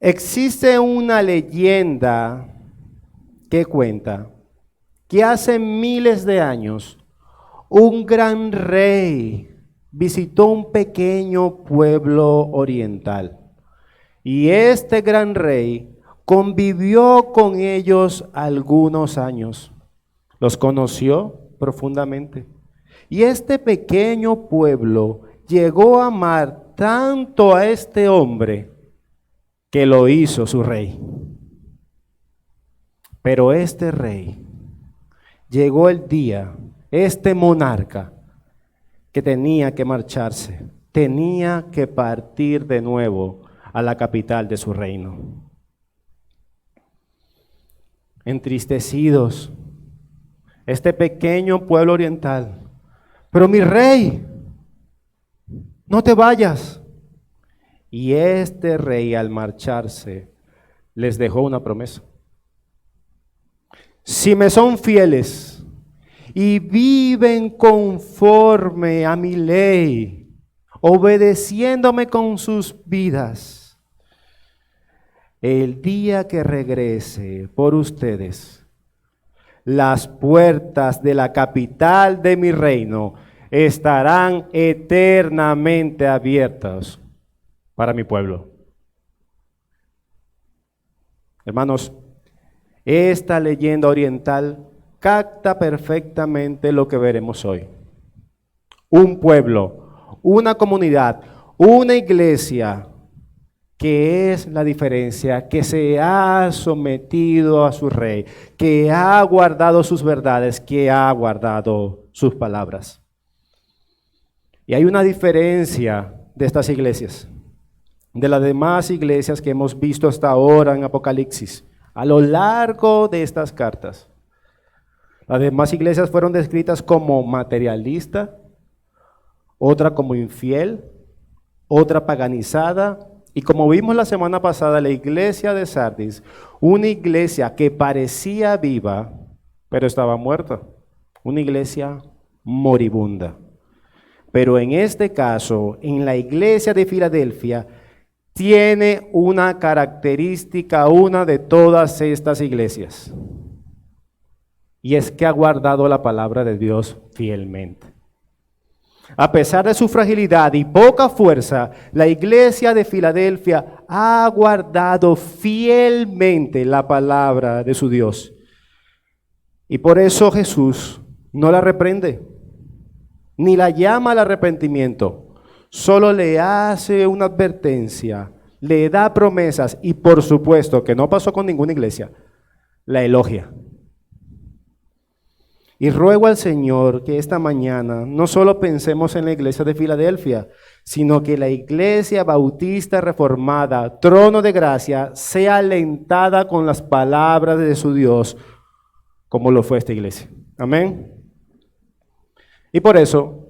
Existe una leyenda que cuenta que hace miles de años un gran rey visitó un pequeño pueblo oriental. Y este gran rey convivió con ellos algunos años. Los conoció profundamente. Y este pequeño pueblo llegó a amar tanto a este hombre que lo hizo su rey. Pero este rey, llegó el día, este monarca, que tenía que marcharse, tenía que partir de nuevo a la capital de su reino. Entristecidos, este pequeño pueblo oriental, pero mi rey, no te vayas. Y este rey al marcharse les dejó una promesa. Si me son fieles y viven conforme a mi ley, obedeciéndome con sus vidas, el día que regrese por ustedes, las puertas de la capital de mi reino estarán eternamente abiertas para mi pueblo. Hermanos, esta leyenda oriental capta perfectamente lo que veremos hoy. Un pueblo, una comunidad, una iglesia, que es la diferencia, que se ha sometido a su rey, que ha guardado sus verdades, que ha guardado sus palabras. Y hay una diferencia de estas iglesias, de las demás iglesias que hemos visto hasta ahora en Apocalipsis, a lo largo de estas cartas. Las demás iglesias fueron descritas como materialista, otra como infiel, otra paganizada, y como vimos la semana pasada, la iglesia de Sardis, una iglesia que parecía viva, pero estaba muerta, una iglesia moribunda. Pero en este caso, en la iglesia de Filadelfia, tiene una característica, una de todas estas iglesias, y es que ha guardado la palabra de Dios fielmente. A pesar de su fragilidad y poca fuerza, la iglesia de Filadelfia ha guardado fielmente la palabra de su Dios. Y por eso Jesús no la reprende, ni la llama al arrepentimiento. Solo le hace una advertencia, le da promesas y por supuesto que no pasó con ninguna iglesia, la elogia. Y ruego al Señor que esta mañana no solo pensemos en la iglesia de Filadelfia, sino que la iglesia bautista reformada, trono de gracia, sea alentada con las palabras de su Dios, como lo fue esta iglesia. Amén. Y por eso,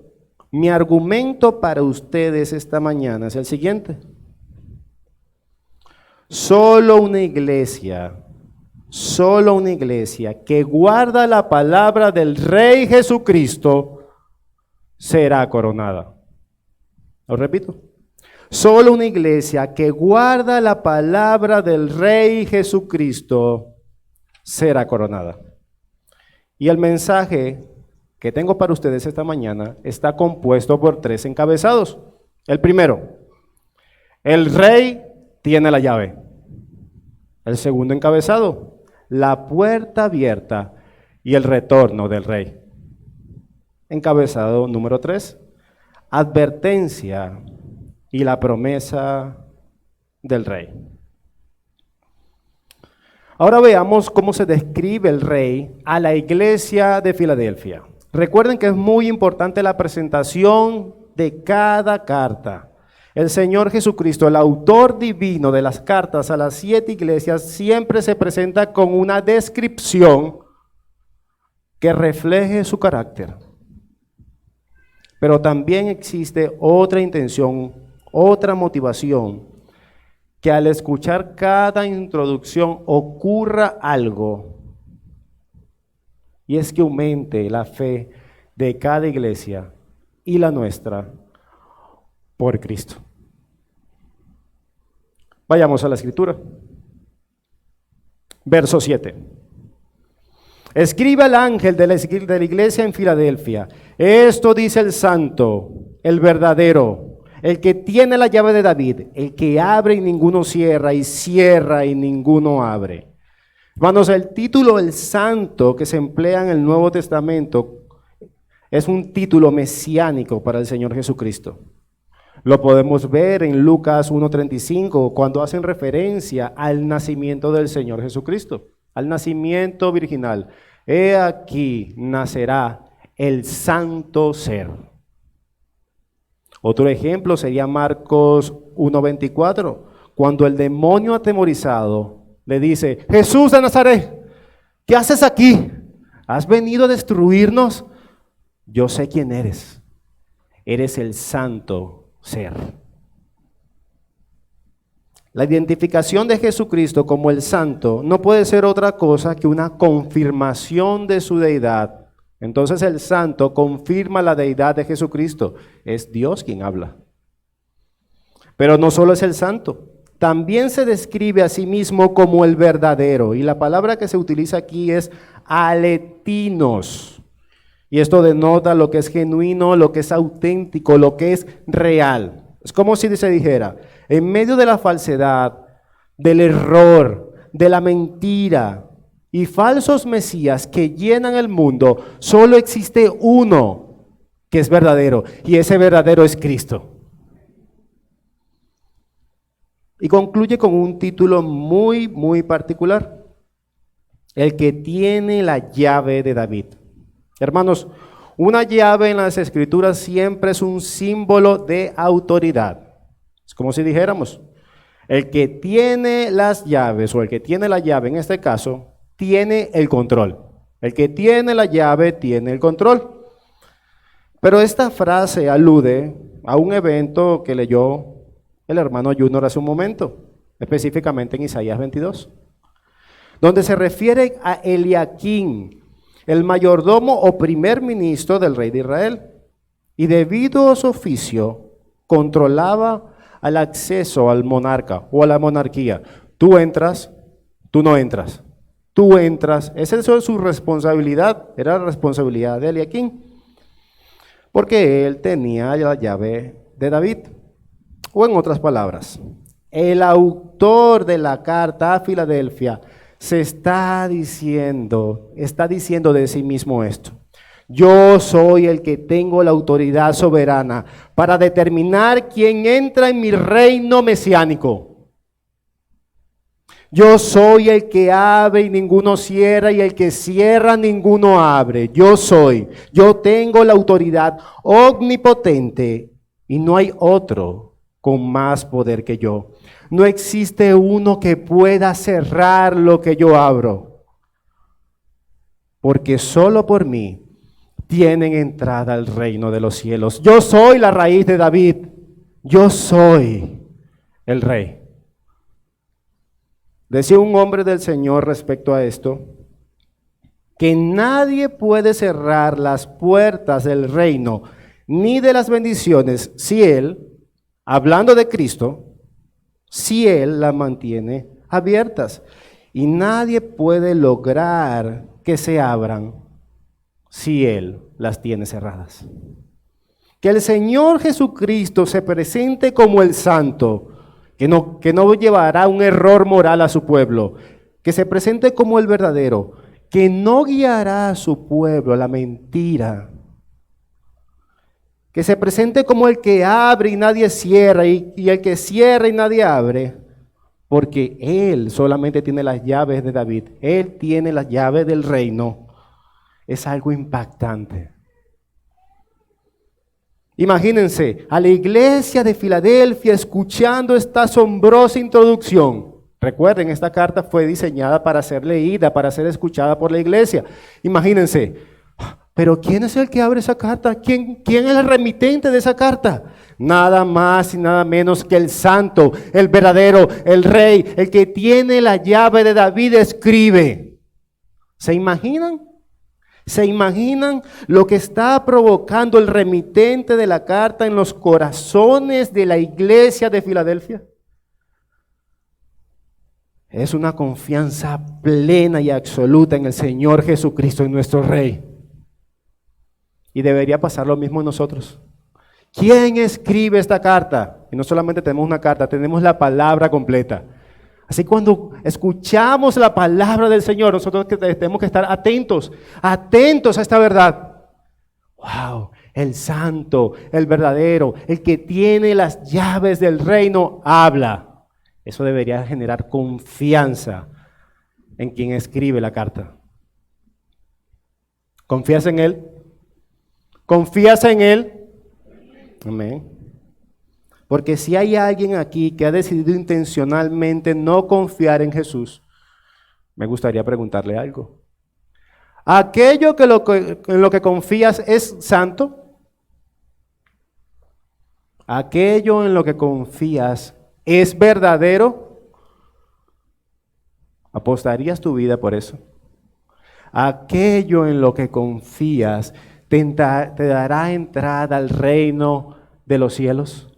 mi argumento para ustedes esta mañana es el siguiente. Solo una iglesia que guarda la palabra del Rey Jesucristo será coronada. Lo repito. Solo una iglesia que guarda la palabra del Rey Jesucristo será coronada. Y el mensaje que tengo para ustedes esta mañana está compuesto por 3 encabezados. El primero, el Rey tiene la llave. El segundo encabezado, la puerta abierta y el retorno del Rey. Encabezado número 3, advertencia y la promesa del Rey. Ahora veamos cómo se describe el Rey a la iglesia de Filadelfia. Recuerden que es muy importante la presentación de cada carta. El Señor Jesucristo, el autor divino de las cartas a las 7 iglesias, siempre se presenta con una descripción que refleje su carácter. Pero también existe otra intención, otra motivación, que al escuchar cada introducción ocurra algo, y es que aumente la fe de cada iglesia y la nuestra por Cristo. Vayamos a la escritura. Verso 7. Escribe al ángel de la iglesia en Filadelfia: esto dice el santo, el verdadero, el que tiene la llave de David, el que abre y ninguno cierra, y cierra y ninguno abre. Hermanos, el título el santo que se emplea en el Nuevo Testamento es un título mesiánico para el Señor Jesucristo. Lo podemos ver en Lucas 1:35, cuando hacen referencia al nacimiento del Señor Jesucristo, al nacimiento virginal. He aquí nacerá el santo ser. Otro ejemplo sería Marcos 1:24, cuando el demonio atemorizado le dice: Jesús de Nazaret, ¿qué haces aquí? ¿Has venido a destruirnos? Yo sé quién eres. Eres el santo ser. La identificación de Jesucristo como el santo no puede ser otra cosa que una confirmación de su deidad. Entonces el santo confirma la deidad de Jesucristo. Es Dios quien habla. Pero no solo es el santo, también se describe a sí mismo como el verdadero. Y la palabra que se utiliza aquí es aletinos. Y esto denota lo que es genuino, lo que es auténtico, lo que es real. Es como si se dijera: en medio de la falsedad, del error, de la mentira y falsos mesías que llenan el mundo, solo existe uno que es verdadero, y ese verdadero es Cristo. Y concluye con un título muy, muy particular: el que tiene la llave de David. Hermanos, una llave en las Escrituras siempre es un símbolo de autoridad. Es como si dijéramos: el que tiene las llaves, o el que tiene la llave en este caso, tiene el control. El que tiene la llave tiene el control. Pero esta frase alude a un evento que leyó el hermano Junior hace un momento, específicamente en Isaías 22, donde se refiere a Eliaquim, el mayordomo o primer ministro del rey de Israel, y debido a su oficio controlaba al acceso al monarca o a la monarquía. Tú entras, tú no entras, tú entras. Esa es su responsabilidad, era la responsabilidad de Eliaquim, porque él tenía la llave de David. O en otras palabras, el autor de la carta a Filadelfia está diciendo de sí mismo esto: yo soy el que tengo la autoridad soberana para determinar quién entra en mi reino mesiánico. Yo soy el que abre y ninguno cierra, y el que cierra ninguno abre. Yo tengo la autoridad omnipotente, y no hay otro con más poder que yo. No existe uno que pueda cerrar lo que yo abro, porque solo por mí tienen entrada al reino de los cielos. Yo soy la raíz de David, yo soy el rey. Decía un hombre del Señor respecto a esto, que nadie puede cerrar las puertas del reino ni de las bendiciones si él, hablando de Cristo, si él las mantiene abiertas. Y nadie puede lograr que se abran si él las tiene cerradas. Que el Señor Jesucristo se presente como el santo, que no llevará un error moral a su pueblo, que se presente como el verdadero, que no guiará a su pueblo a la mentira, que se presente como el que abre y nadie cierra, y el que cierra y nadie abre, porque Él solamente tiene las llaves de David, Él tiene las llaves del reino. Es algo impactante. Imagínense a la iglesia de Filadelfia escuchando esta asombrosa introducción. Recuerden, esta carta fue diseñada para ser leída, para ser escuchada por la iglesia. Imagínense, pero ¿quién es el que abre esa carta? ¿Quién es el remitente de esa carta? Nada más y nada menos que el santo, el verdadero, el rey, el que tiene la llave de David escribe. ¿Se imaginan? ¿Se imaginan lo que está provocando el remitente de la carta en los corazones de la iglesia de Filadelfia? Es una confianza plena y absoluta en el Señor Jesucristo, en nuestro Rey. Y debería pasar lo mismo en nosotros. ¿Quién escribe esta carta? Y no solamente tenemos una carta, tenemos la palabra completa. Así cuando escuchamos la palabra del Señor, nosotros tenemos que estar atentos a esta verdad. ¡Wow! El santo, el verdadero, el que tiene las llaves del reino, habla. Eso debería generar confianza en quien escribe la carta. ¿Confías en Él? ¿Confías en Él? Amén. Porque si hay alguien aquí que ha decidido intencionalmente no confiar en Jesús, me gustaría preguntarle algo. ¿Aquello en lo que confías es santo? ¿Aquello en lo que confías es verdadero? ¿Apostarías tu vida por eso? ¿Aquello en lo que confías te dará entrada al reino de los cielos?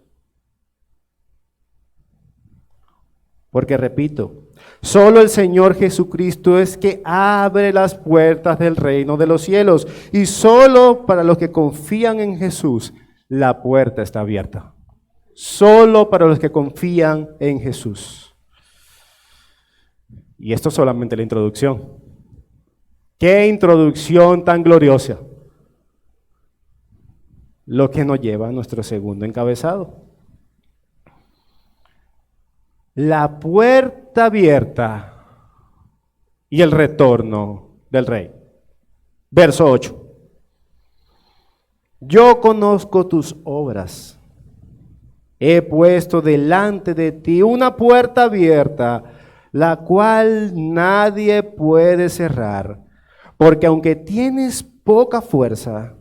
Porque repito, solo el Señor Jesucristo es que abre las puertas del reino de los cielos. Y solo para los que confían en Jesús, la puerta está abierta. Solo para los que confían en Jesús. Y esto es solamente la introducción. ¡Qué introducción tan gloriosa! Lo que nos lleva a nuestro segundo encabezado. La puerta abierta y el retorno del Rey. Verso 8. Yo conozco tus obras. He puesto delante de ti una puerta abierta, la cual nadie puede cerrar, porque aunque tienes poca fuerza,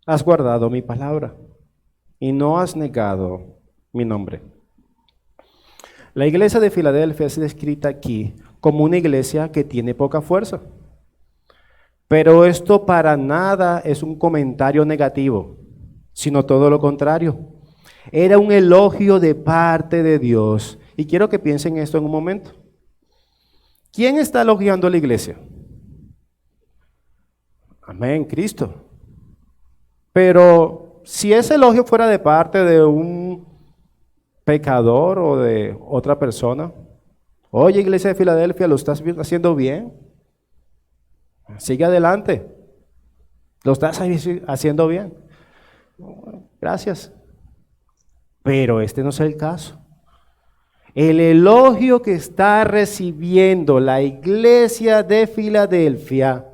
has guardado mi palabra y no has negado mi nombre. La iglesia de Filadelfia es descrita aquí como una iglesia que tiene poca fuerza. Pero esto para nada es un comentario negativo, sino todo lo contrario. Era un elogio de parte de Dios. Y quiero que piensen esto en un momento. ¿Quién está elogiando a la iglesia? Amén, Cristo. Pero si ese elogio fuera de parte de un pecador o de otra persona, oye, iglesia de Filadelfia, ¿lo estás haciendo bien? Sigue adelante. ¿Lo estás haciendo bien? Gracias. Pero este no es el caso. El elogio que está recibiendo la iglesia de Filadelfia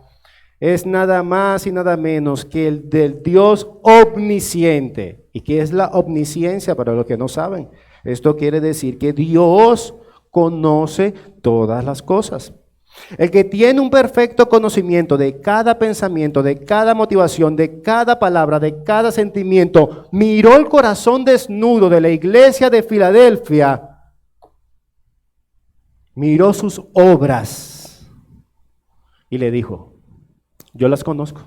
es nada más y nada menos que el del Dios omnisciente. ¿Y qué es la omnisciencia para los que no saben? Esto quiere decir que Dios conoce todas las cosas. El que tiene un perfecto conocimiento de cada pensamiento, de cada motivación, de cada palabra, de cada sentimiento, miró el corazón desnudo de la iglesia de Filadelfia, miró sus obras y le dijo: yo las conozco.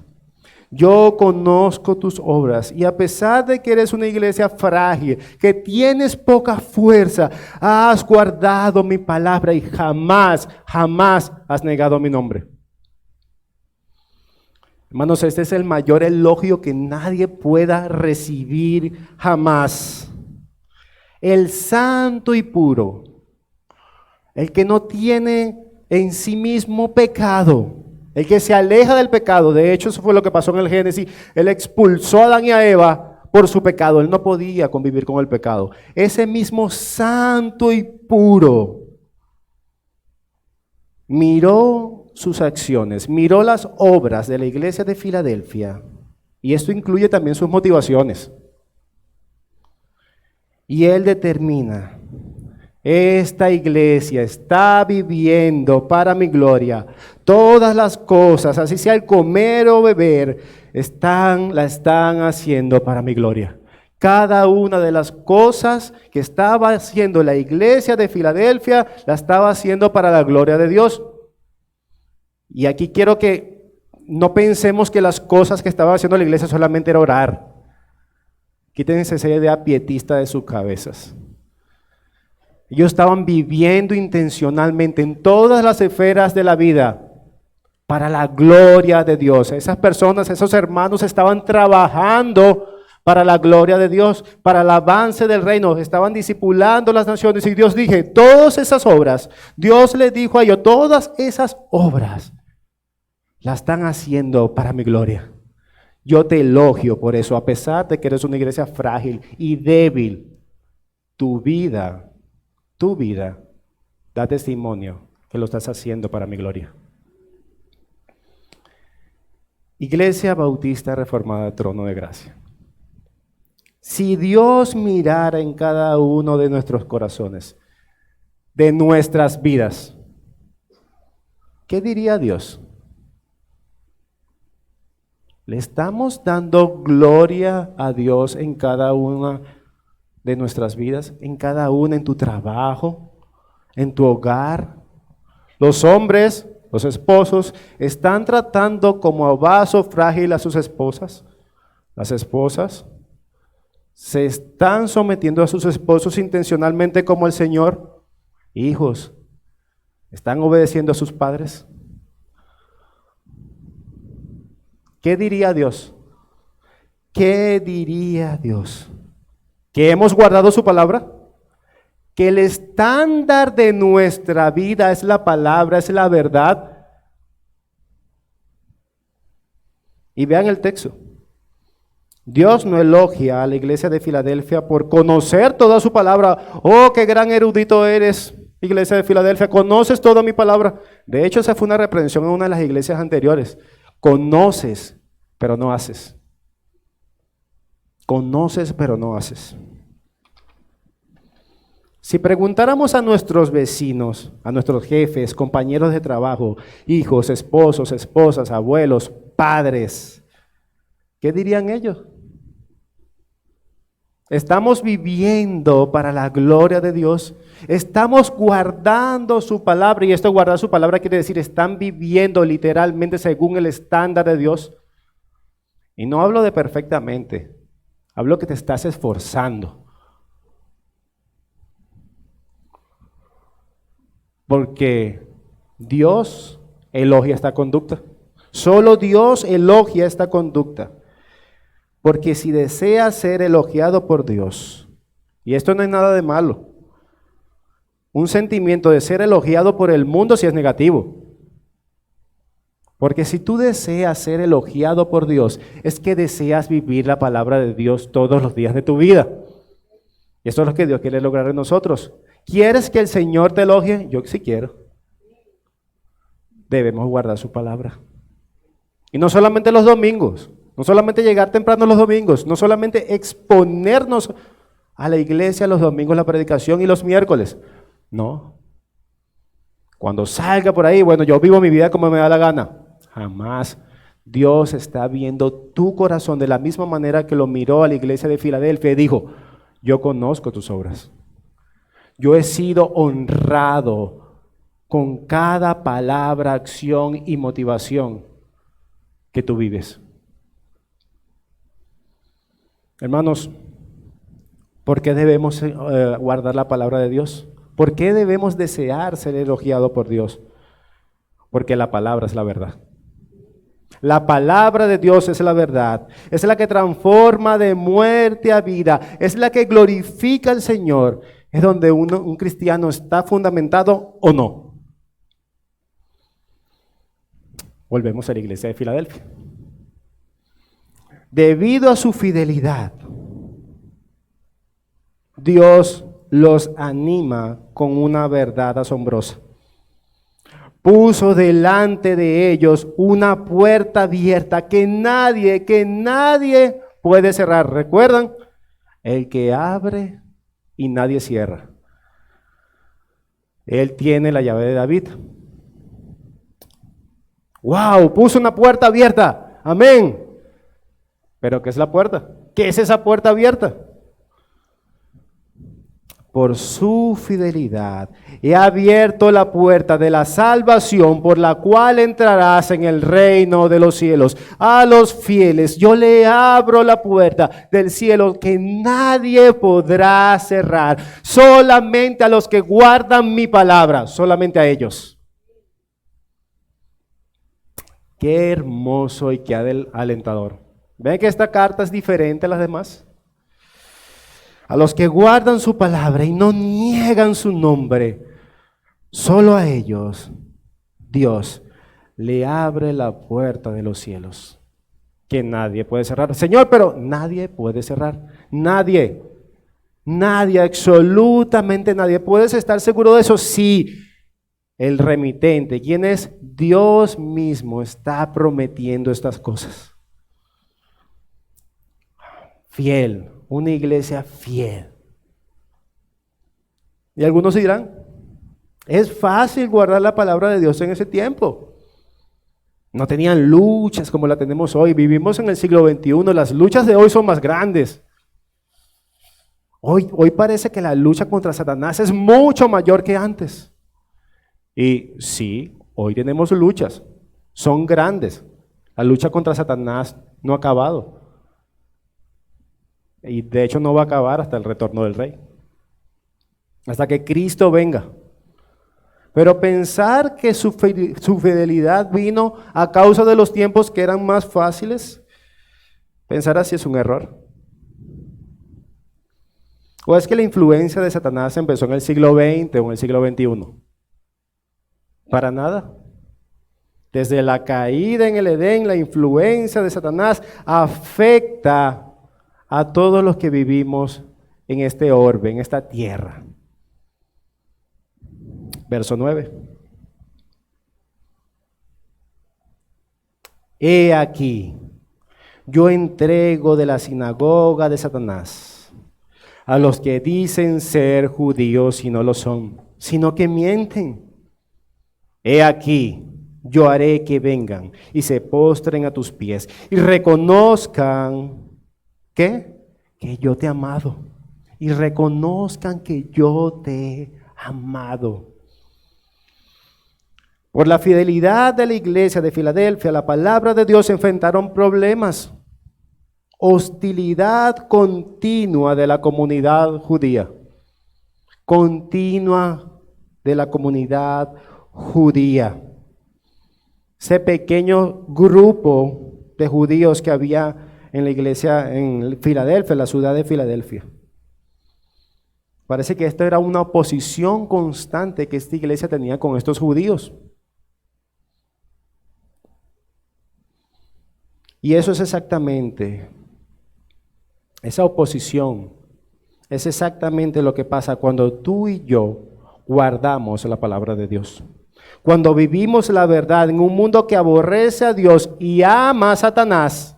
Yo conozco tus obras y a pesar de que eres una iglesia frágil, que tienes poca fuerza, has guardado mi palabra y jamás has negado mi nombre. Hermanos, este es el mayor elogio que nadie pueda recibir jamás. El santo y puro, el que no tiene en sí mismo pecado, el que se aleja del pecado. De hecho, eso fue lo que pasó en el Génesis. Él expulsó a Adán y a Eva por su pecado. Él no podía convivir con el pecado. Ese mismo santo y puro miró sus acciones, miró las obras de la iglesia de Filadelfia. Y esto incluye también sus motivaciones. Y él determina: esta iglesia está viviendo para mi gloria. Todas las cosas, así sea el comer o beber, la están haciendo para mi gloria. Cada una de las cosas que estaba haciendo la iglesia de Filadelfia, la estaba haciendo para la gloria de Dios. Y aquí quiero que no pensemos que las cosas que estaba haciendo la iglesia solamente era orar. Quítense esa idea pietista de sus cabezas. Ellos estaban viviendo intencionalmente en todas las esferas de la vida para la gloria de Dios. Esas personas, esos hermanos estaban trabajando para la gloria de Dios, para el avance del reino. Estaban discipulando las naciones y Dios dije, todas esas obras, Dios les dijo a ellos, todas esas obras las están haciendo para mi gloria. Yo te elogio por eso, a pesar de que eres una iglesia frágil y débil. Tu vida, da testimonio que lo estás haciendo para mi gloria. Iglesia Bautista Reformada Trono de Gracia. Si Dios mirara en cada uno de nuestros corazones, de nuestras vidas, ¿qué diría Dios? ¿Le estamos dando gloria a Dios en cada una de nuestras vidas? En cada una, en tu trabajo, en tu hogar. Los hombres, los esposos, están tratando como a vaso frágil a sus esposas. Las esposas se están sometiendo a sus esposos intencionalmente como el Señor. Hijos, ¿están obedeciendo a sus padres? ¿Qué diría Dios? ¿Qué diría Dios? ¿Que hemos guardado su palabra? ¿Que el estándar de nuestra vida es la palabra, es la verdad? Y vean el texto. Dios no elogia a la iglesia de Filadelfia por conocer toda su palabra. Oh, qué gran erudito eres, iglesia de Filadelfia, conoces toda mi palabra. De hecho, esa fue una reprensión en una de las iglesias anteriores. Conoces, pero no haces. Conoces, pero no haces. Si preguntáramos a nuestros vecinos, a nuestros jefes, compañeros de trabajo, hijos, esposos, esposas, abuelos, padres, ¿qué dirían ellos? ¿Estamos viviendo para la gloria de Dios? ¿Estamos guardando su palabra? Y esto guardar su palabra quiere decir, ¿están viviendo literalmente según el estándar de Dios? Y no hablo de perfectamente, hablo que te estás esforzando. Porque Dios elogia esta conducta. Solo Dios elogia esta conducta. Porque si deseas ser elogiado por Dios, y esto no es nada de malo, un sentimiento de ser elogiado por el mundo sí es negativo. Porque si tú deseas ser elogiado por Dios, es que deseas vivir la palabra de Dios todos los días de tu vida. Y esto es lo que Dios quiere lograr en nosotros. ¿Quieres que el Señor te elogie? Yo sí quiero. Debemos guardar su palabra. Y no solamente los domingos, no solamente llegar temprano los domingos, no solamente exponernos a la iglesia los domingos, la predicación y los miércoles. No. Cuando salga por ahí, bueno, yo vivo mi vida como me da la gana. Jamás. Dios está viendo tu corazón de la misma manera que lo miró a la iglesia de Filadelfia y dijo, yo conozco tus obras. Yo he sido honrado con cada palabra, acción y motivación que tú vives. Hermanos, ¿por qué debemos guardar la palabra de Dios? ¿Por qué debemos desear ser elogiados por Dios? Porque la palabra es la verdad. La palabra de Dios es la verdad. Es la que transforma de muerte a vida. Es la que glorifica al Señor. Es donde un cristiano está fundamentado o no. Volvemos a la iglesia de Filadelfia. Debido a su fidelidad, Dios los anima con una verdad asombrosa. Puso delante de ellos una puerta abierta que nadie puede cerrar. ¿Recuerdan? El que abre y nadie cierra. Él tiene la llave de David. ¡Wow! Puso una puerta abierta. Amén. ¿Pero qué es la puerta? ¿Qué es esa puerta abierta? por su fidelidad, he abierto la puerta de la salvación por la cual entrarás en el reino de los cielos. A los fieles yo le abro la puerta del cielo que nadie podrá cerrar. Solamente a los que guardan mi palabra, solamente a ellos. Qué hermoso y qué alentador. ¿Ven que esta carta es diferente a las demás? A los que guardan su palabra y no niegan su nombre, solo a ellos Dios le abre la puerta de los cielos, que nadie puede cerrar. Señor, pero nadie puede cerrar. Nadie, absolutamente nadie. ¿Puedes estar seguro de eso? Sí. El remitente, ¿quién es? Dios mismo está prometiendo estas cosas. Fiel. Una iglesia fiel. Y algunos dirán, es fácil guardar la palabra de Dios en ese tiempo. No tenían luchas como la tenemos hoy. Vivimos en el siglo XXI. Las luchas de hoy son más grandes. Hoy parece que la lucha contra Satanás es mucho mayor que antes. Y sí, hoy tenemos luchas. Son grandes. La lucha contra Satanás no ha acabado. Y de hecho no va a acabar hasta el retorno del Rey. Hasta que Cristo venga. Pero pensar que su fidelidad vino a causa de los tiempos que eran más fáciles, pensar así es un error. ¿O es que la influencia de Satanás empezó en el siglo XX o en el siglo XXI? Para nada. Desde la caída en el Edén, la influencia de Satanás afecta a todos los que vivimos en este orbe, en esta tierra. Verso 9. He aquí, yo entrego de la sinagoga de Satanás a los que dicen ser judíos y no lo son, sino que mienten. He aquí, yo haré que vengan y se postren a tus pies y reconozcan, ¿qué? Que yo te he amado. Y reconozcan que yo te he amado. Por la fidelidad de la iglesia de Filadelfia, la palabra de Dios enfrentaron problemas. Hostilidad continua de la comunidad judía. Continua de la comunidad judía. Ese pequeño grupo de judíos que había en la iglesia en Filadelfia, en la ciudad de Filadelfia. Parece que esto era una oposición constante que esta iglesia tenía con estos judíos. Y eso es exactamente, esa oposición, es exactamente lo que pasa cuando tú y yo guardamos la palabra de Dios. Cuando vivimos la verdad en un mundo que aborrece a Dios y ama a Satanás,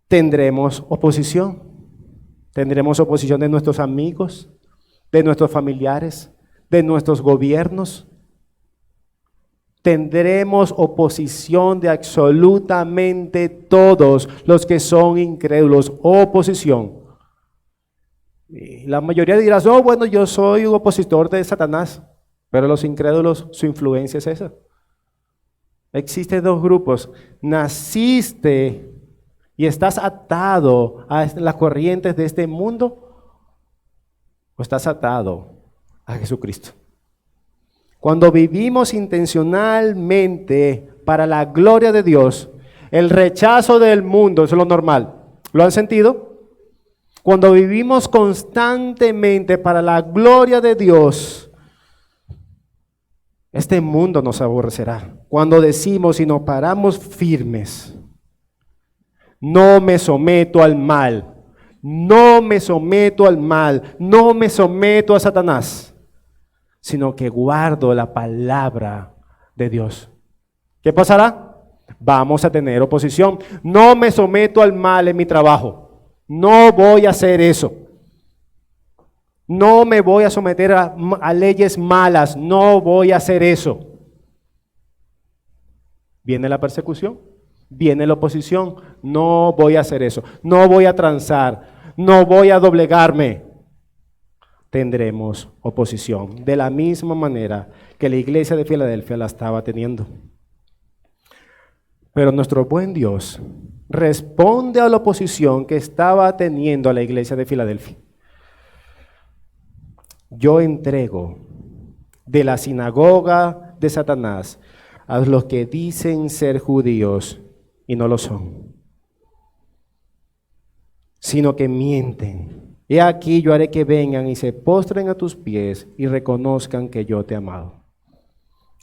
tendremos oposición. Tendremos oposición de nuestros amigos, de nuestros familiares, de nuestros gobiernos. Tendremos oposición de absolutamente todos los que son incrédulos. Oposición. Y la mayoría dirá, oh, bueno, yo soy un opositor de Satanás. Pero los incrédulos, su influencia es esa. Existen dos grupos. Naciste y estás atado a las corrientes de este mundo, o estás atado a Jesucristo. Cuando vivimos intencionalmente para la gloria de Dios, el rechazo del mundo es lo normal. ¿Lo han sentido? Cuando vivimos constantemente para la gloria de Dios, este mundo nos aborrecerá. Cuando decimos y nos paramos firmes, no me someto al mal, no me someto al mal, no me someto a Satanás, sino que guardo la palabra de Dios. ¿Qué pasará? Vamos a tener oposición. No me someto al mal en mi trabajo. No voy a hacer eso. No me voy a someter a leyes malas. No voy a hacer eso. Viene la persecución. Viene la oposición. No voy a hacer eso. No voy a transar. No voy a doblegarme. tendremos oposición, de la misma manera que la iglesia de Filadelfia la estaba teniendo. Pero nuestro buen Dios responde a la oposición que estaba teniendo a la iglesia de Filadelfia. Yo entrego de la sinagoga de Satanás a los que dicen ser judíos y no lo son, sino que mienten. He aquí yo haré que vengan y se postren a tus pies y reconozcan que yo te he amado.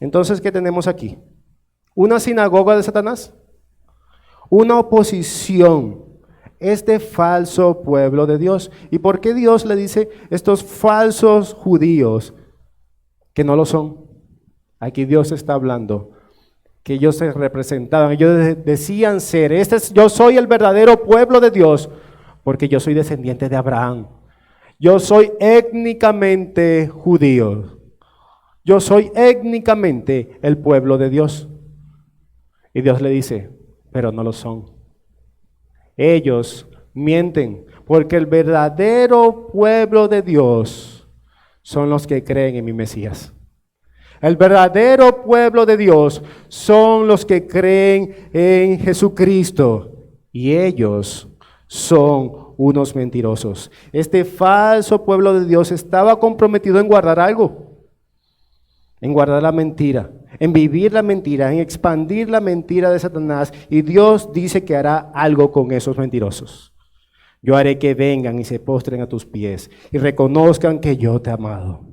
Entonces, ¿qué tenemos aquí? Una sinagoga de Satanás, una oposición, este falso pueblo de Dios. ¿Y por qué Dios le dice estos falsos judíos que no lo son? Aquí Dios está hablando que ellos se representaban, ellos decían ser, yo soy el verdadero pueblo de Dios, porque yo soy descendiente de Abraham. Yo soy étnicamente judío. Yo soy étnicamente el pueblo de Dios. Y Dios le dice, pero no lo son. Ellos mienten, porque el verdadero pueblo de Dios son los que creen en mi Mesías. El verdadero pueblo de Dios son los que creen en Jesucristo. Y ellos son unos mentirosos. Este falso pueblo de Dios estaba comprometido en guardar algo, en guardar la mentira, en vivir la mentira, en expandir la mentira de Satanás. Y Dios dice que hará algo con esos mentirosos. Yo haré que vengan y se postren a tus pies y reconozcan que yo te he amado.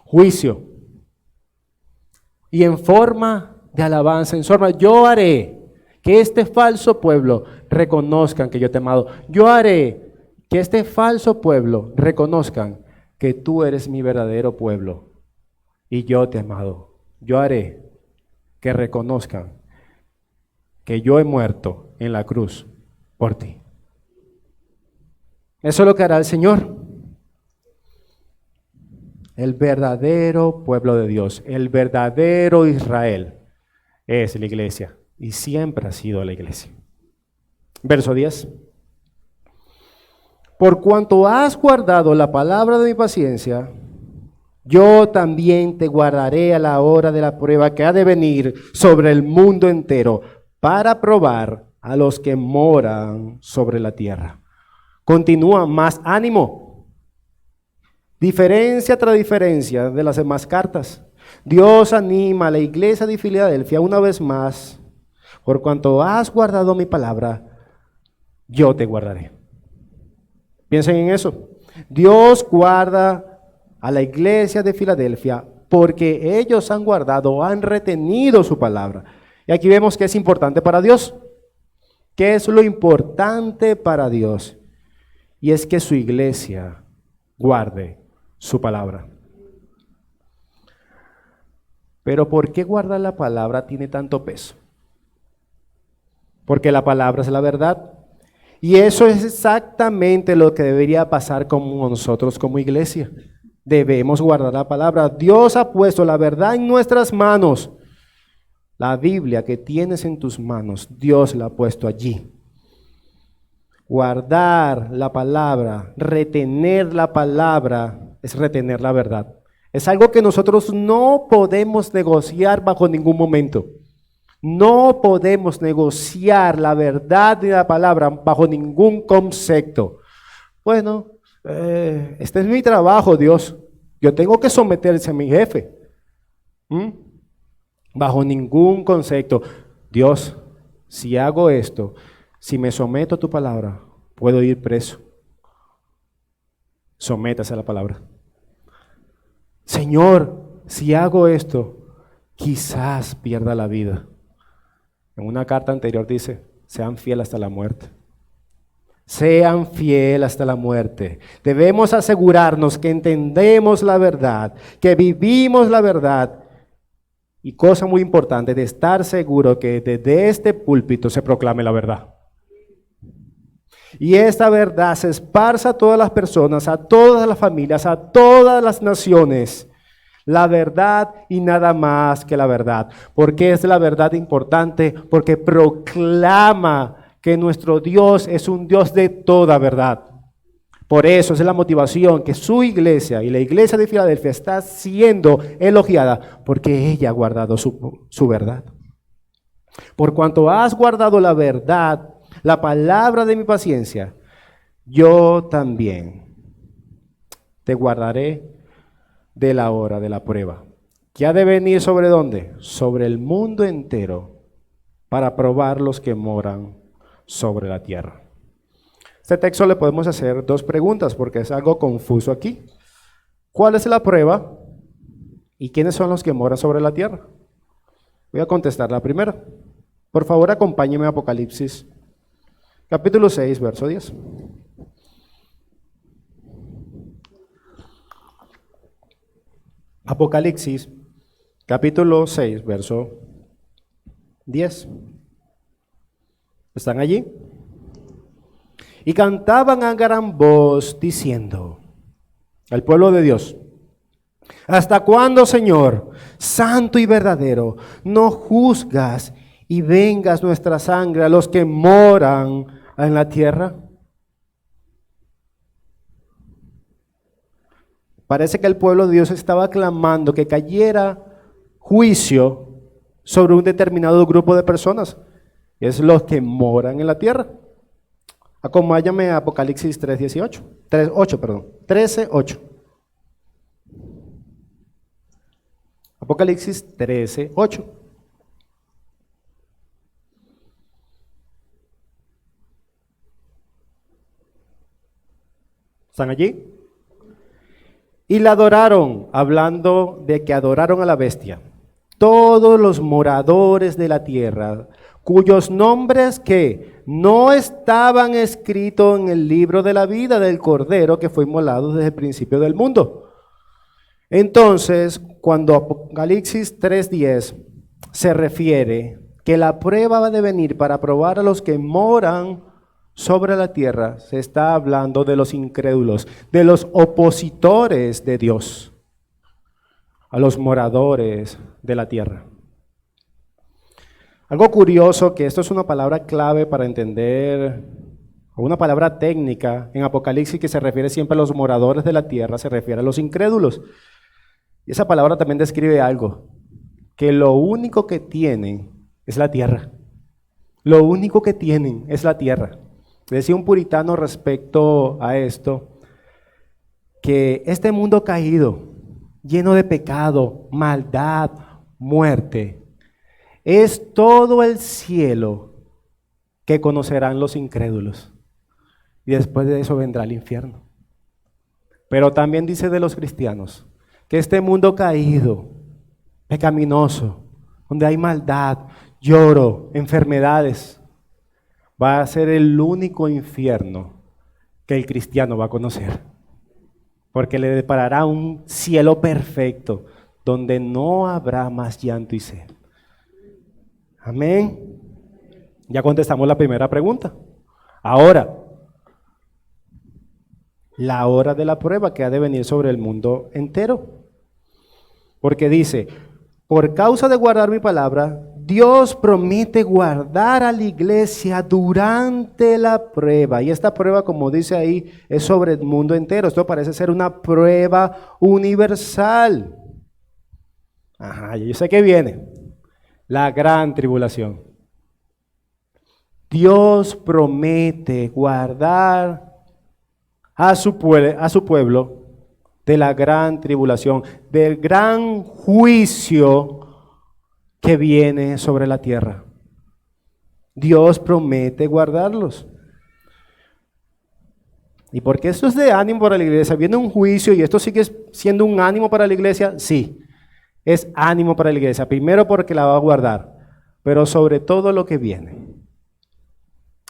Juicio. Y en forma de alabanza, en forma, yo haré que este falso pueblo reconozcan que yo te he amado. Yo haré que este falso pueblo reconozcan que tú eres mi verdadero pueblo y yo te he amado. Yo haré que reconozcan que yo he muerto en la cruz por ti. Eso es lo que hará el Señor. El verdadero pueblo de Dios, el verdadero Israel es la iglesia. Y siempre ha sido la iglesia. Verso 10. Por cuanto has guardado la palabra de mi paciencia, yo también te guardaré a la hora de la prueba que ha de venir sobre el mundo entero para probar a los que moran sobre la tierra. Continúa, más ánimo. Diferencia tras diferencia de las demás cartas. Dios anima a la iglesia de Filadelfia una vez más. Por cuanto has guardado mi palabra, yo te guardaré. Piensen en eso. Dios guarda a la iglesia de Filadelfia porque ellos han guardado, han retenido su palabra. Y aquí vemos que es importante para Dios. ¿Qué es lo importante para Dios? Y es que su iglesia guarde su palabra. Pero ¿por qué guardar la palabra tiene tanto peso? Porque la palabra es la verdad. Y eso es exactamente lo que debería pasar con nosotros como iglesia. Debemos guardar la palabra. Dios ha puesto la verdad en nuestras manos. La Biblia que tienes en tus manos, Dios la ha puesto allí. Guardar la palabra, retener la palabra, es retener la verdad. Es algo que nosotros no podemos negociar bajo ningún momento. No podemos negociar la verdad de la palabra bajo ningún concepto. Bueno, este es mi trabajo, Dios. Yo tengo que someterse a mi jefe. Bajo ningún concepto. Dios, si hago esto, si me someto a tu palabra, puedo ir preso. Sométase a la palabra. Señor, si hago esto, quizás pierda la vida. En una carta anterior dice, sean fieles hasta la muerte. Sean fieles hasta la muerte. Debemos asegurarnos que entendemos la verdad, que vivimos la verdad. Y cosa muy importante, de estar seguro que desde este púlpito se proclame la verdad. Y esta verdad se esparza a todas las personas, a todas las familias, a todas las naciones. La verdad y nada más que la verdad. ¿Por qué es la verdad importante? Porque proclama que nuestro Dios es un Dios de toda verdad. Por eso esa es la motivación que su iglesia y la iglesia de Filadelfia está siendo elogiada porque ella ha guardado su verdad. Por cuanto has guardado la verdad, la palabra de mi paciencia, yo también te guardaré de la hora de la prueba, que ha de venir ¿sobre dónde? Sobre el mundo entero, para probar los que moran sobre la tierra. Este texto le podemos hacer dos preguntas porque es algo confuso aquí. ¿Cuál es la prueba? ¿Y quiénes son los que moran sobre la tierra? Voy a contestar la primera. Por favor, acompáñeme a Apocalipsis, capítulo 6, verso 10. Apocalipsis, capítulo 6, verso 10. ¿Están allí? Y cantaban a gran voz diciendo, al pueblo de Dios, ¿hasta cuándo, Señor, santo y verdadero, no juzgas y vengas nuestra sangre a los que moran en la tierra? Parece que el pueblo de Dios estaba clamando que cayera juicio sobre un determinado grupo de personas. Es los que moran en la tierra. Acompáñame a Apocalipsis 13:8. Apocalipsis 13:8. ¿Están allí? Y la adoraron, hablando de que adoraron a la bestia, todos los moradores de la tierra, cuyos nombres que no estaban escritos en el libro de la vida del Cordero que fue inmolado desde el principio del mundo. Entonces, cuando Apocalipsis 3:10 se refiere que la prueba va a venir para probar a los que moran sobre la tierra, se está hablando de los incrédulos, de los opositores de Dios, a los moradores de la tierra. Algo curioso, que esto es una palabra clave para entender, o una palabra técnica en Apocalipsis que se refiere siempre a los moradores de la tierra, se refiere a los incrédulos. Y esa palabra también describe algo, que lo único que tienen es la tierra. Lo único que tienen es la tierra. Decía un puritano respecto a esto, que este mundo caído, lleno de pecado, maldad, muerte, es todo el cielo que conocerán los incrédulos. Y después de eso vendrá el infierno. Pero también dice de los cristianos, que este mundo caído, pecaminoso, donde hay maldad, lloro, enfermedades, va a ser el único infierno que el cristiano va a conocer. Porque le deparará un cielo perfecto, donde no habrá más llanto y sed. Amén. Ya contestamos la primera pregunta. Ahora, la hora de la prueba que ha de venir sobre el mundo entero. Porque dice, por causa de guardar mi palabra, Dios promete guardar a la iglesia durante la prueba. Y esta prueba, como dice ahí, es sobre el mundo entero. Esto parece ser una prueba universal. Ajá, yo sé que viene. La gran tribulación. Dios promete guardar a su pueblo de la gran tribulación, del gran juicio que viene sobre la tierra. Dios promete guardarlos. ¿Y por qué esto es de ánimo para la iglesia? ¿Viene un juicio y esto sigue siendo un ánimo para la iglesia? Sí, es ánimo para la iglesia. Primero porque la va a guardar, pero sobre todo lo que viene.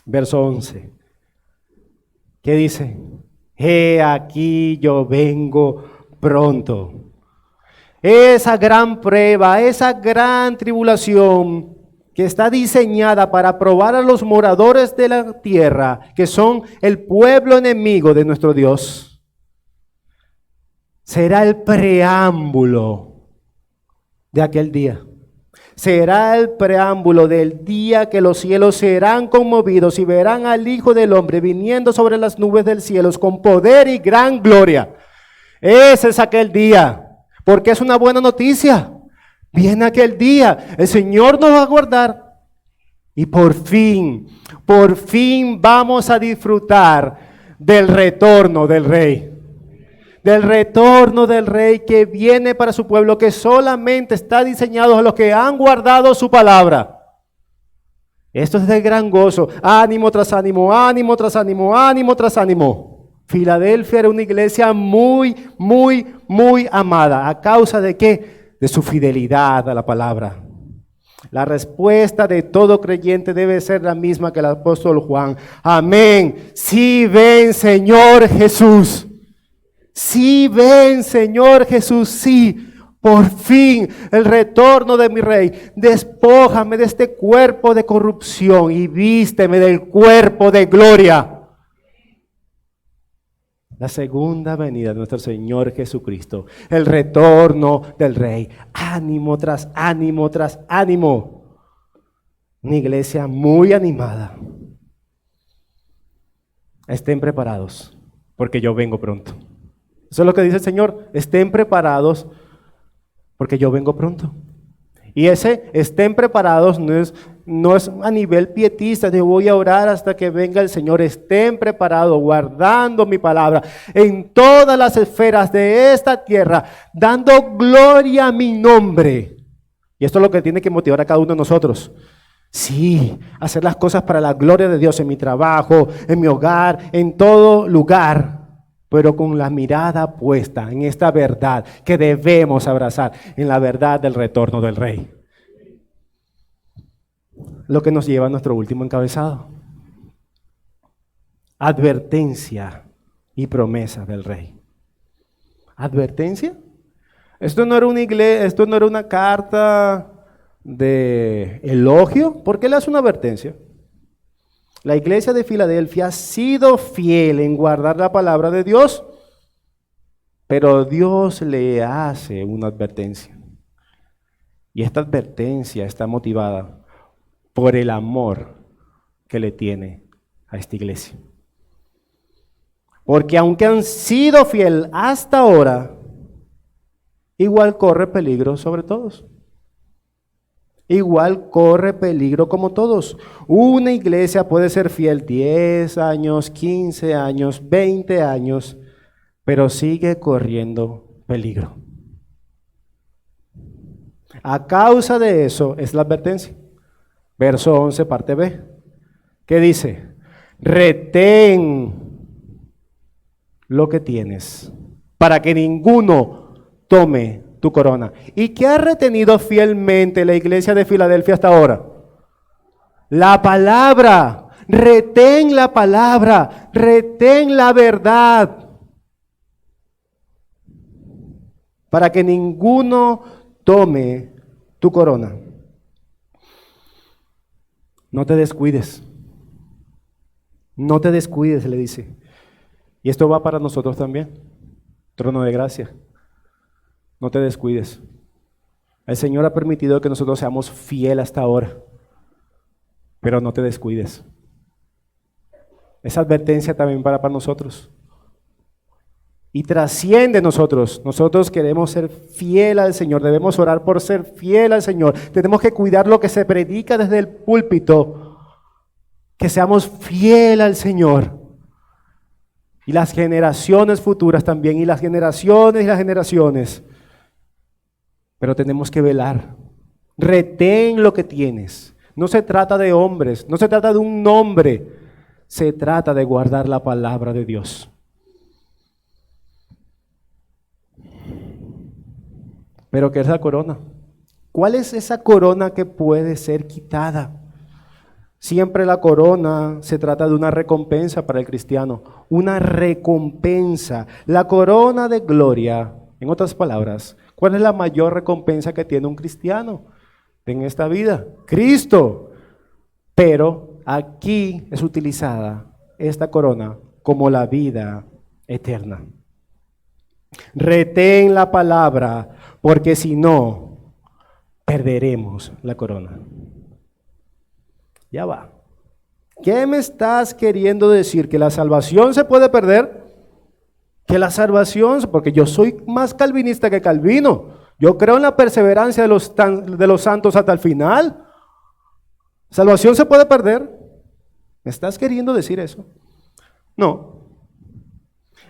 Verso 11. ¿Qué dice? He aquí yo vengo pronto. Esa gran prueba, esa gran tribulación que está diseñada para probar a los moradores de la tierra, que son el pueblo enemigo de nuestro Dios, será el preámbulo de aquel día. será el preámbulo del día que los cielos serán conmovidos y verán al Hijo del Hombre viniendo sobre las nubes del cielo con poder y gran gloria. Ese es aquel día, porque es una buena noticia. Viene aquel día, el Señor nos va a guardar y por fin vamos a disfrutar del retorno del Rey. Del retorno del Rey que viene para su pueblo, que solamente está diseñado a los que han guardado su palabra. Esto es de gran gozo. Ánimo tras ánimo, ánimo tras ánimo, ánimo tras ánimo. Filadelfia era una iglesia muy amada. ¿A causa de qué? De su fidelidad a la palabra. La respuesta de todo creyente debe ser la misma que el apóstol Juan. Amén. Sí, ven, Señor Jesús. Sí, ven, Señor Jesús, sí, por fin el retorno de mi Rey. Despójame de este cuerpo de corrupción y vísteme del cuerpo de gloria. La segunda venida de nuestro Señor Jesucristo, el retorno del Rey. Ánimo tras ánimo tras ánimo. Una iglesia muy animada. Estén preparados, porque yo vengo pronto. Eso es lo que dice el Señor, estén preparados porque yo vengo pronto. Y ese estén preparados no es a nivel pietista, de voy a orar hasta que venga el Señor. Estén preparados, guardando mi palabra en todas las esferas de esta tierra, dando gloria a mi nombre. Y esto es lo que tiene que motivar a cada uno de nosotros. Sí, hacer las cosas para la gloria de Dios en mi trabajo, en mi hogar, en todo lugar. Pero con la mirada puesta en esta verdad que debemos abrazar, en la verdad del retorno del Rey. Lo que nos lleva a nuestro último encabezado. Advertencia y promesa del Rey. ¿Advertencia? Esto no era una carta de elogio. ¿Por qué le hace una advertencia? La iglesia de Filadelfia ha sido fiel en guardar la palabra de Dios, pero Dios le hace una advertencia. Y esta advertencia está motivada por el amor que le tiene a esta iglesia. Porque aunque han sido fiel hasta ahora, igual corre peligro sobre todos. Igual corre peligro como todos. Una iglesia puede ser fiel 10 años, 15 años, 20 años, pero sigue corriendo peligro. A causa de eso es la advertencia. Verso 11, parte B. ¿Qué dice? Retén lo que tienes para que ninguno tome tu corona. ¿Y qué ha retenido fielmente la iglesia de Filadelfia hasta ahora? La palabra. Retén la palabra. Retén la verdad. Para que ninguno tome tu corona. No te descuides. No te descuides, le dice. Y esto va para nosotros también. Trono de gracia. No te descuides. El Señor ha permitido que nosotros seamos fieles hasta ahora, pero no te descuides. Esa advertencia también para nosotros. Y trasciende nosotros. Nosotros queremos ser fieles al Señor. Debemos orar por ser fieles al Señor. Tenemos que cuidar lo que se predica desde el púlpito. Que seamos fieles al Señor. Y las generaciones futuras también. Y las generaciones. Pero tenemos que velar. Retén lo que tienes. No se trata de hombres, no se trata de un nombre. Se trata de guardar la palabra de Dios. Pero ¿qué es la corona? ¿Cuál es esa corona que puede ser quitada? Siempre la corona se trata de una recompensa para el cristiano. Una recompensa. La corona de gloria, en otras palabras, ¿cuál es la mayor recompensa que tiene un cristiano en esta vida? Cristo. Pero aquí es utilizada esta corona como la vida eterna. Retén la palabra, porque si no, perderemos la corona. Ya va. ¿Qué me estás queriendo decir? ¿Que la salvación se puede perder? Que la salvación, porque yo soy más calvinista que Calvino. Yo creo en la perseverancia de los santos hasta el final. ¿Salvación se puede perder? ¿Me estás queriendo decir eso? No.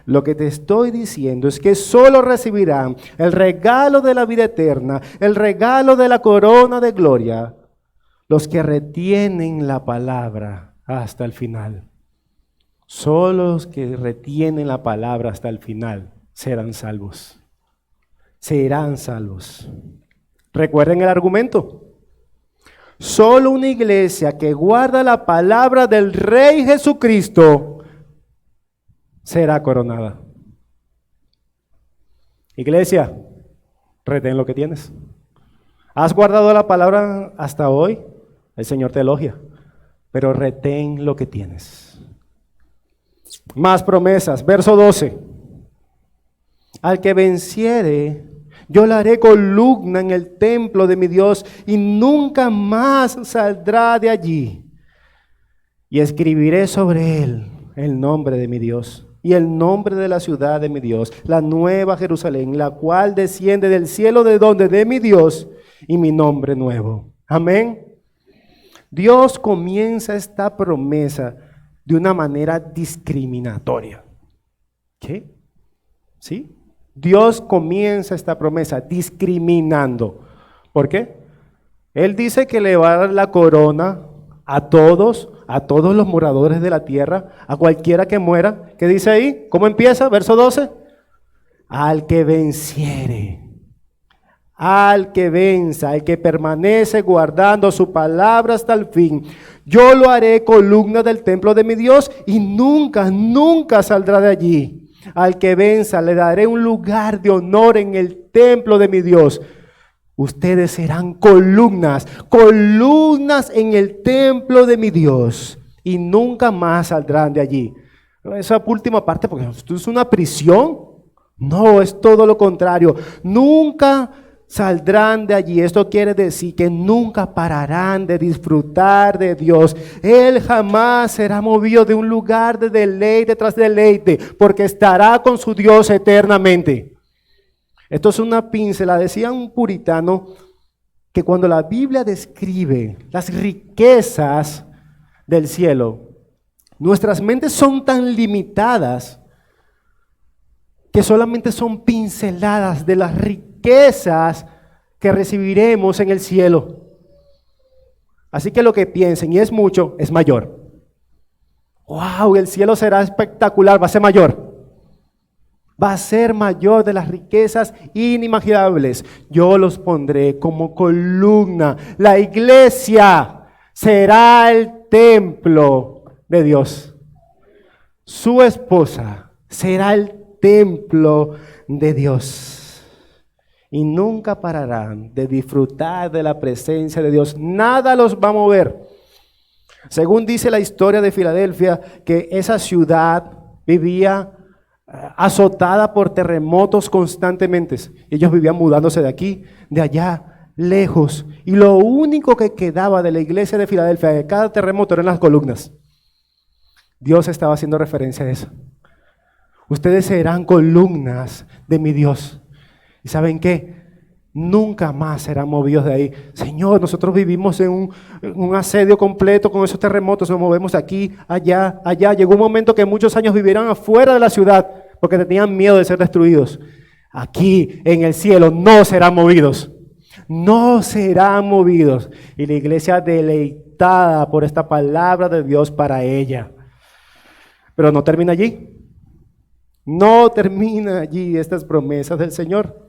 Lo que te estoy diciendo es que solo recibirán el regalo de la vida eterna, el regalo de la corona de gloria, los que retienen la palabra hasta el final. Solo los que retienen la palabra hasta el final serán salvos. Serán salvos. Recuerden el argumento. Solo una iglesia que guarda la palabra del Rey Jesucristo será coronada. Iglesia, retén lo que tienes. ¿Has guardado la palabra hasta hoy? El Señor te elogia, pero retén lo que tienes. Más promesas, verso 12. Al que venciere, yo le haré columna en el templo de mi Dios y nunca más saldrá de allí. Y escribiré sobre él el nombre de mi Dios y el nombre de la ciudad de mi Dios, la nueva Jerusalén, la cual desciende del cielo de mi Dios, y mi nombre nuevo. Amén. Dios comienza esta promesa de una manera discriminatoria. ¿Qué? ¿Sí? Dios comienza esta promesa discriminando. ¿Por qué? Él dice que le va a dar la corona a todos los moradores de la tierra, a cualquiera que muera. ¿Qué dice ahí? ¿Cómo empieza? Verso 12. Al que venciere. Al que venza, al que permanece guardando su palabra hasta el fin, yo lo haré columna del templo de mi Dios y nunca, nunca saldrá de allí. Al que venza le daré un lugar de honor en el templo de mi Dios. Ustedes serán columnas, columnas en el templo de mi Dios y nunca más saldrán de allí. Esa última parte, porque esto es una prisión. No, es todo lo contrario. Nunca saldrán de allí. Esto quiere decir que nunca pararán de disfrutar de Dios. Él jamás será movido de un lugar de deleite tras deleite, porque estará con su Dios eternamente. Esto es una pincelada. Decía un puritano que cuando la Biblia describe las riquezas del cielo, nuestras mentes son tan limitadas que solamente son pinceladas de las riquezas que recibiremos en el cielo. Así que lo que piensen, y es mucho, es mayor. ¡Wow! El cielo será espectacular, va a ser mayor. Va a ser mayor de las riquezas inimaginables. Yo los pondré como columna. La iglesia será el templo de Dios. Su esposa será el templo de Dios. Y nunca pararán de disfrutar de la presencia de Dios. Nada los va a mover. Según dice la historia de Filadelfia, que esa ciudad vivía azotada por terremotos constantemente. Ellos vivían mudándose de aquí, de allá, lejos. Y lo único que quedaba de la iglesia de Filadelfia de cada terremoto eran las columnas. Dios estaba haciendo referencia a eso. Ustedes serán columnas de mi Dios. ¿Y saben qué? Nunca más serán movidos de ahí. Señor, nosotros vivimos en un asedio completo con esos terremotos, nos movemos de aquí, allá, allá. Llegó un momento que muchos años vivieron afuera de la ciudad porque tenían miedo de ser destruidos. Aquí en el cielo no serán movidos. No serán movidos. Y la iglesia deleitada por esta palabra de Dios para ella. Pero no termina allí. No termina allí estas promesas del Señor.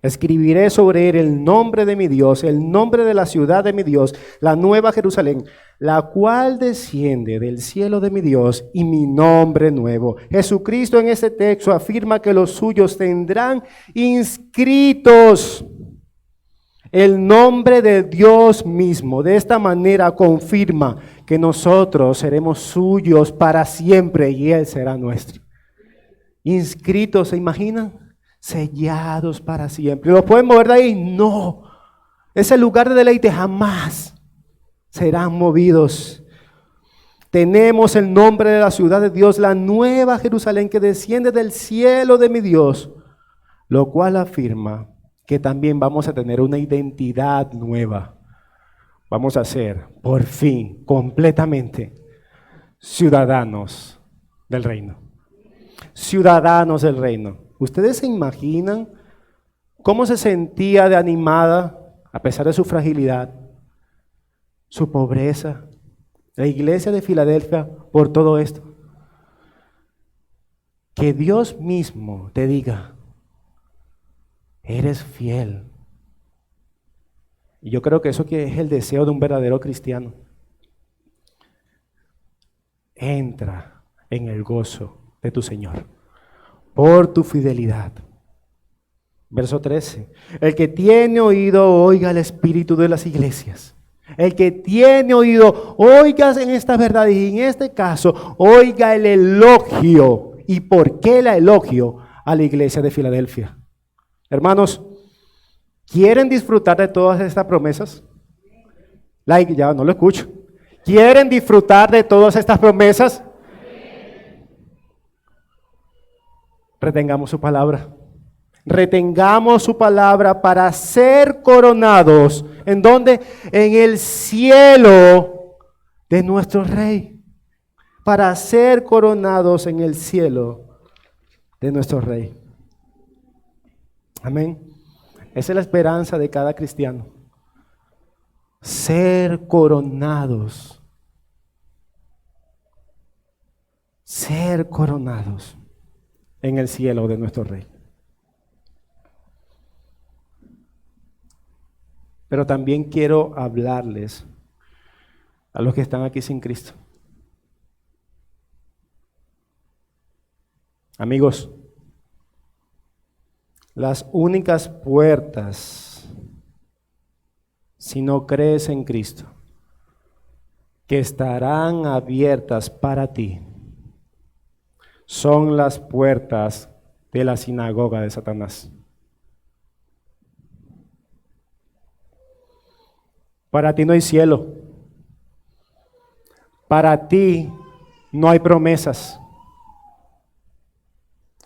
Escribiré sobre él el nombre de mi Dios, el nombre de la ciudad de mi Dios, la nueva Jerusalén, la cual desciende del cielo de mi Dios, y mi nombre nuevo. Jesucristo en este texto afirma que los suyos tendrán inscritos el nombre de Dios mismo. De esta manera confirma que nosotros seremos suyos para siempre y Él será nuestro. Inscritos, ¿se imaginan? Sellados para siempre. ¿Los pueden mover de ahí? No, ese lugar de deleite, jamás serán movidos. Tenemos el nombre de la ciudad de Dios, la nueva Jerusalén que desciende del cielo de mi Dios, lo cual afirma que también vamos a tener una identidad nueva. Vamos a ser, por fin, completamente ciudadanos del reino. Ciudadanos del reino. ¿Ustedes se imaginan cómo se sentía de animada, a pesar de su fragilidad, su pobreza, la iglesia de Filadelfia por todo esto? Que Dios mismo te diga, eres fiel. Y yo creo que eso que es el deseo de un verdadero cristiano. Entra en el gozo de tu Señor por tu fidelidad. Verso 13. El que tiene oído, oiga el espíritu de las iglesias. El que tiene oído, oiga en esta verdad y en este caso, oiga el elogio. ¿Y por qué el elogio a la iglesia de Filadelfia? Hermanos, ¿quieren disfrutar de todas estas promesas? Ya no lo escucho. ¿Quieren disfrutar de todas estas promesas? Retengamos su palabra. Retengamos su palabra para ser coronados. ¿En dónde? En el cielo de nuestro Rey. Para ser coronados en el cielo de nuestro Rey. Amén. Esa es la esperanza de cada cristiano. Ser coronados. Ser coronados en el cielo de nuestro Rey. Pero también quiero hablarles a los que están aquí sin Cristo. Amigos, las únicas puertas, si no crees en Cristo, que estarán abiertas para ti, son las puertas de la sinagoga de Satanás. Para ti no hay cielo. Para ti no hay promesas.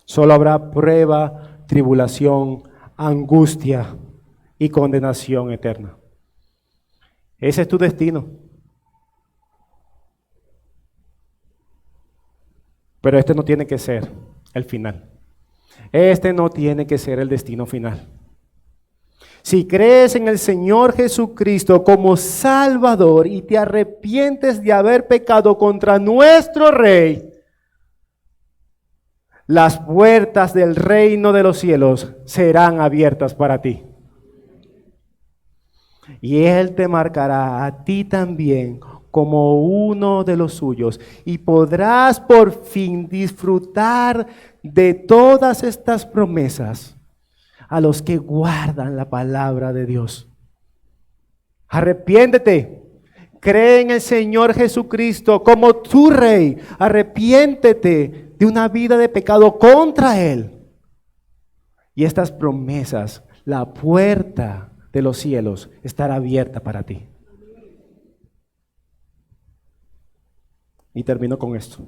Solo habrá prueba, tribulación, angustia y condenación eterna. Ese es tu destino. Pero este no tiene que ser el final. Este no tiene que ser el destino final. Si crees en el Señor Jesucristo como Salvador y te arrepientes de haber pecado contra nuestro Rey, las puertas del reino de los cielos serán abiertas para ti. Y Él te marcará a ti también como uno de los suyos y podrás por fin disfrutar de todas estas promesas a los que guardan la palabra de Dios. Arrepiéntete, cree en el Señor Jesucristo como tu Rey, arrepiéntete de una vida de pecado contra Él. Y estas promesas, la puerta de los cielos estará abierta para ti. Y termino con esto.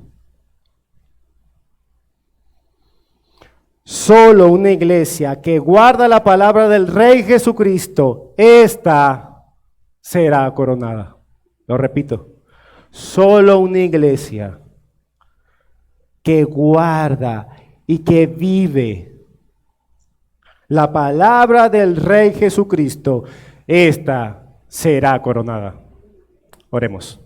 Solo una iglesia que guarda la palabra del Rey Jesucristo, esta será coronada. Lo repito, solo una iglesia que guarda y que vive la palabra del Rey Jesucristo, esta será coronada. Oremos.